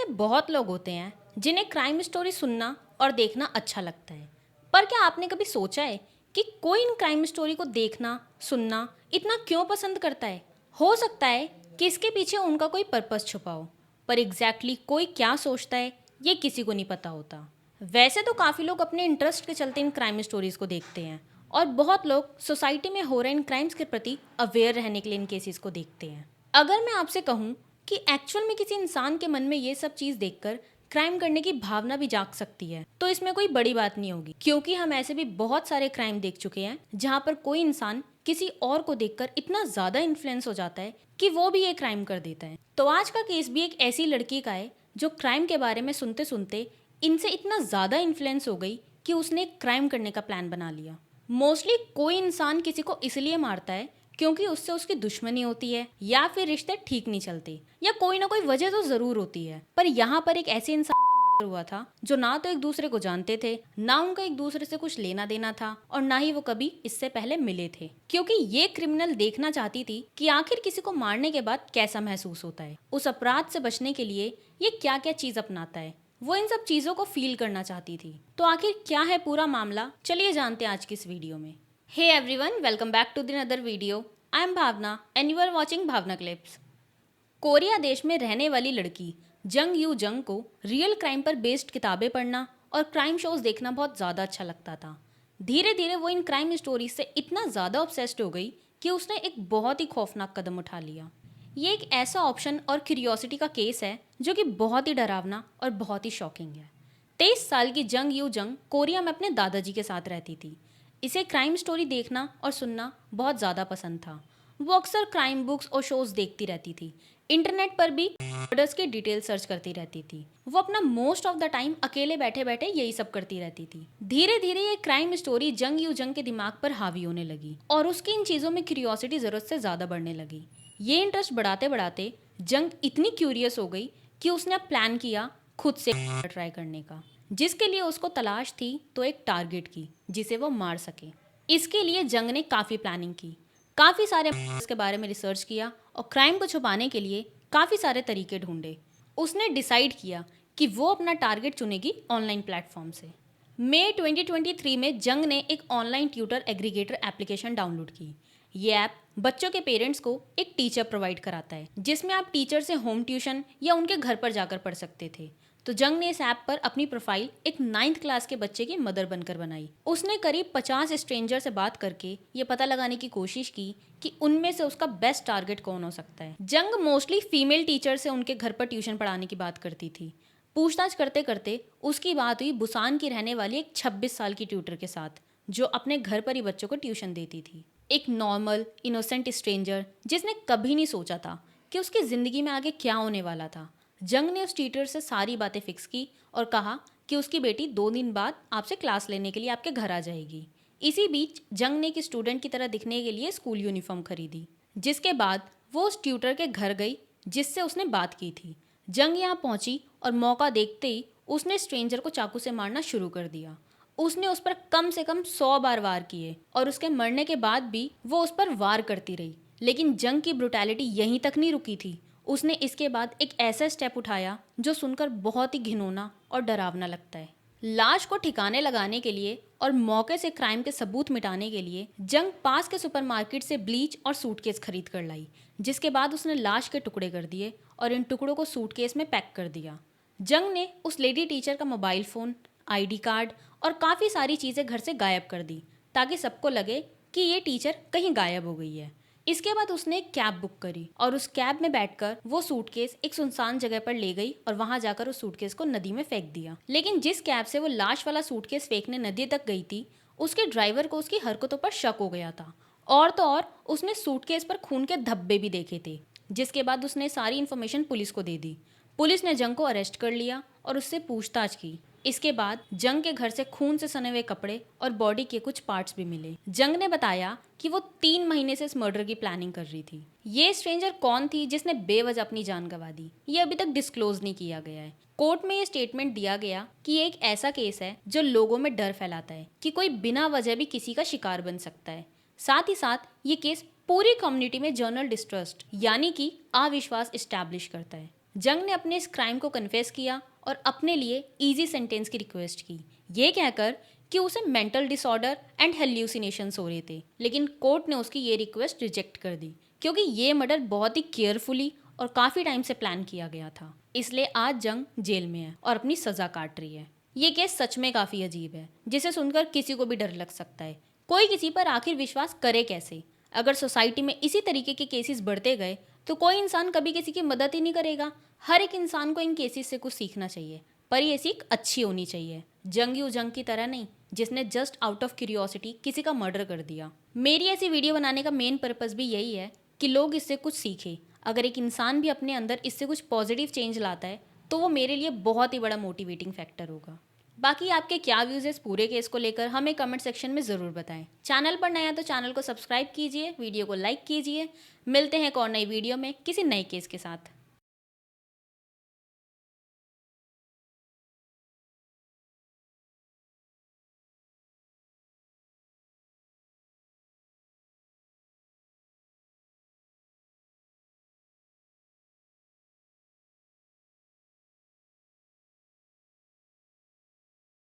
ऐसे बहुत लोग होते हैं जिन्हें क्राइम स्टोरी सुनना और देखना अच्छा लगता है। पर क्या आपने कभी सोचा है कि कोई इन क्राइम स्टोरी को देखना, सुनना इतना क्यों पसंद करता है? हो सकता है कि इसके पीछे उनका कोई पर्पस छुपा हो, पर एग्जैक्टली कोई क्या सोचता है ये किसी को नहीं पता होता। वैसे तो काफ़ी लोग अपने इंटरेस्ट के चलते इन क्राइम स्टोरीज को देखते हैं और बहुत लोग सोसाइटी में हो रहे इन क्राइम्स के प्रति अवेयर रहने के लिए इन केसेस को देखते हैं। अगर मैं आपसे कहूँ कि एक्चुअल में किसी इंसान के मन में ये सब चीज़ देखकर क्राइम करने की भावना भी जाग सकती है, तो इसमें कोई बड़ी बात नहीं होगी, क्योंकि हम ऐसे भी बहुत सारे क्राइम देख चुके हैं जहाँ पर कोई इंसान किसी और को देखकर इतना ज़्यादा इन्फ्लुएंस हो जाता है कि वो भी ये क्राइम कर देता है। तो आज का केस भी एक ऐसी लड़की का है जो क्राइम के बारे में सुनते सुनते इनसे इतना ज़्यादा इन्फ्लुएंस हो गई कि उसने एक क्राइम करने का प्लान बना लिया। मोस्टली कोई इंसान किसी को इसलिए मारता है क्योंकि उससे उसकी दुश्मनी होती है या फिर रिश्ते ठीक नहीं चलते या कोई ना कोई वजह तो जरूर होती है। पर यहाँ पर एक ऐसे इंसान का मर्डर हुआ था जो ना तो एक दूसरे को जानते थे, ना उनका एक दूसरे से कुछ लेना देना था और ना ही वो कभी इससे पहले मिले थे, क्योंकि ये क्रिमिनल देखना चाहती थी कि आखिर किसी को मारने के बाद कैसा महसूस होता है, उस अपराध से बचने के लिए ये क्या क्या चीज अपनाता है। वो इन सब चीजों को फील करना चाहती थी। तो आखिर क्या है पूरा मामला, चलिए जानते हैं आज की इस वीडियो में। Hey everyone, welcome back to another video. I am Bhavna and you are watching Bhavna Clips. Korea देश में रहने वाली लड़की जंग यू जंग को रियल क्राइम पर बेस्ड किताबें पढ़ना और क्राइम शोज देखना बहुत ज़्यादा अच्छा लगता था। धीरे धीरे वो इन क्राइम स्टोरीज से इतना ज़्यादा ऑब्सेस्ड हो गई कि उसने एक बहुत ही खौफनाक कदम उठा लिया। ये एक ऐसा ऑप्शन और क्यूरियोसिटी का केस है जो कि बहुत ही डरावना और बहुत ही शॉकिंग है। 23 साल की जंग यू जंग कोरिया में अपने दादाजी के साथ रहती थी। इसे क्राइम स्टोरी देखना और सुनना बहुत ज़्यादा पसंद था। वो अक्सर क्राइम बुक्स और शोज देखती रहती थी। इंटरनेट पर भी मर्डर्स की डिटेल सर्च करती रहती थी। वो अपना मोस्ट ऑफ द टाइम अकेले बैठे बैठे यही सब करती रहती थी। धीरे धीरे ये क्राइम स्टोरी जंग यू जंग के दिमाग पर हावी होने लगी और उसकी इन चीज़ों में क्यूरियोसिटी ज़रूरत से ज़्यादा बढ़ने लगी। ये इंटरेस्ट बढ़ाते बढ़ाते जंग इतनी क्यूरियस हो गई कि उसने अब प्लान किया खुद से ट्राई करने का, जिसके लिए उसको तलाश थी तो एक टारगेट की जिसे वो मार सके। इसके लिए जंग ने काफ़ी प्लानिंग की, काफ़ी सारे के बारे में रिसर्च किया और क्राइम को छुपाने के लिए काफ़ी सारे तरीके ढूंढे। उसने डिसाइड किया कि वो अपना टारगेट चुनेगी ऑनलाइन प्लेटफॉर्म से। मई 2023 में जंग ने एक online tutor aggregator application download की। ये ऐप बच्चों के पेरेंट्स को एक टीचर प्रोवाइड कराता है, जिसमें आप टीचर से होम ट्यूशन या उनके घर पर जाकर पढ़ सकते थे। तो जंग ने इस ऐप पर अपनी प्रोफाइल एक 9th क्लास के बच्चे की मदर बनकर बनाई। उसने करीब 50 स्ट्रेंजर से बात करके ये पता लगाने की कोशिश की कि उनमें से उसका बेस्ट टारगेट कौन हो सकता है। जंग मोस्टली फीमेल टीचर से उनके घर पर ट्यूशन पढ़ाने की बात करती थी। पूछताछ करते करते उसकी बात हुई बुसान की रहने वाली एक 26 साल की ट्यूटर के साथ, जो अपने घर पर ही बच्चों को ट्यूशन देती थी। एक नॉर्मल इनोसेंट स्ट्रेंजर जिसने कभी नहीं सोचा था कि उसकी ज़िंदगी में आगे क्या होने वाला था। जंग ने उस टीचर से सारी बातें फिक्स की और कहा कि उसकी बेटी 2 दिन बाद आपसे क्लास लेने के लिए आपके घर आ जाएगी। इसी बीच जंग ने एक स्टूडेंट की तरह दिखने के लिए स्कूल यूनिफॉर्म खरीदी, जिसके बाद वो उस ट्यूटर के घर गई जिससे उसने बात की थी। जंग यहाँ पहुंची और मौका देखते ही उसने स्ट्रेंजर को चाकू से मारना शुरू कर दिया। उसने उस पर कम से कम 100 बार वार किए और उसके मरने के बाद भी वो उस पर वार करती रही। लेकिन जंग की ब्रुटैलिटी यहीं तक नहीं रुकी थी। उसने इसके बाद एक ऐसा स्टेप उठाया जो सुनकर बहुत ही घिनौना और डरावना लगता है। लाश को ठिकाने लगाने के लिए और मौके से क्राइम के सबूत मिटाने के लिए जंग पास के सुपरमार्केट से ब्लीच और सूटकेस खरीद कर लाई, जिसके बाद उसने लाश के टुकड़े कर दिए और इन टुकड़ों को सूटकेस में पैक कर दिया। जंग ने उस लेडी टीचर का मोबाइल फ़ोन, आईडी कार्ड और काफ़ी सारी चीज़ें घर से गायब कर दी ताकि सबको लगे कि ये टीचर कहीं गायब हो गई है। इसके बाद उसने एक कैब बुक करी और उस कैब में बैठकर वो सूटकेस एक सुनसान जगह पर ले गई और वहां जाकर उस सूटकेस को नदी में फेंक दिया। लेकिन जिस कैब से वो लाश वाला सूटकेस फेंकने नदी तक गई थी, उसके ड्राइवर को उसकी हरकतों पर शक हो गया था। और तो और उसने सूटकेस पर खून के धब्बे भी देखे थे, जिसके बाद उसने सारी इन्फॉर्मेशन पुलिस को दे दी। पुलिस ने जंग को अरेस्ट कर लिया और उससे पूछताछ की। इसके बाद जंग के घर से खून से सने हुए कपड़े और बॉडी के कुछ पार्ट्स भी मिले। जंग ने बताया कि वो 3 महीने से इस मर्डर की प्लानिंग कर रही थी। ये स्ट्रेंजर कौन थी जिसने बेवजह अपनी जान गंवा दी, ये अभी तक डिस्क्लोज नहीं किया गया है। कोर्ट में ये स्टेटमेंट दिया गया कि ये एक ऐसा केस है जो लोगों में डर फैलाता है कि कोई बिना वजह भी किसी का शिकार बन सकता है। साथ ही साथ ये केस पूरी कम्युनिटी में जनरल डिस्ट्रस्ट यानी कि अविश्वास इस्टेब्लिश करता है। जंग ने अपने इस क्राइम को कन्फेस किया और अपने लिए इजी सेंटेंस की रिक्वेस्ट की, ये कहकर कि उसे मेंटल डिसऑर्डर एंड हेल्यूसिनेशंस हो रहे थे। लेकिन कोर्ट ने उसकी ये रिक्वेस्ट रिजेक्ट कर दी क्योंकि ये मर्डर बहुत ही केयरफुली और काफ़ी टाइम से प्लान किया गया था। इसलिए आज जंग जेल में है और अपनी सज़ा काट रही है। ये केस सच में काफ़ी अजीब है, जिसे सुनकर किसी को भी डर लग सकता है। कोई किसी पर आखिर विश्वास करे कैसे? अगर सोसाइटी में इसी तरीके के केसेस बढ़ते गए तो कोई इंसान कभी किसी की मदद ही नहीं करेगा। हर एक इंसान को इन केसेस से कुछ सीखना चाहिए, पर ये सीख अच्छी होनी चाहिए। जंग जंग की तरह नहीं, जिसने जस्ट आउट ऑफ क्यूरियोसिटी किसी का मर्डर कर दिया। मेरी ऐसी वीडियो बनाने का मेन पर्पस भी यही है कि लोग इससे कुछ सीखें। अगर एक इंसान भी अपने अंदर इससे कुछ पॉजिटिव चेंज लाता है तो वो मेरे लिए बहुत ही बड़ा मोटिवेटिंग फैक्टर होगा। बाकी आपके क्या व्यूज़ है इस पूरे केस को लेकर हमें कमेंट सेक्शन में ज़रूर बताएं। चैनल पर नया तो चैनल को सब्सक्राइब कीजिए, वीडियो को लाइक कीजिए। मिलते हैं एक और नई वीडियो में किसी नए केस के साथ।